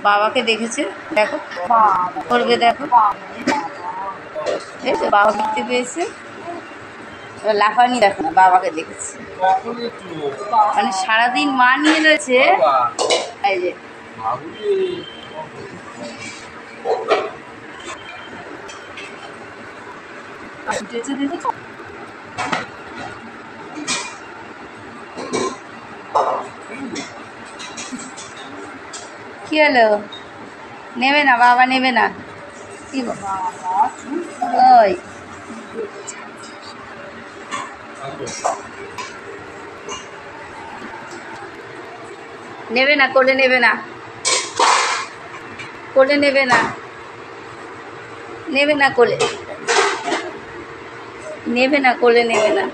বাবাকে দেখেছে, দেখো করবে, দেখো এই তো বাবা দেখতে পেয়েছে, এবার লাফানি দেখো না, বাবাকে দেখেছে, মানে সারাদিন মা নিয়ে রয়েছে। এই যে কি হলো, নেবে না বাবা, নেবে না, কি ওই নেবে না, কোলে নেবে না, কোলে নেবে না, নেবে না কোলে, নেবে না কোলে, নেবে না।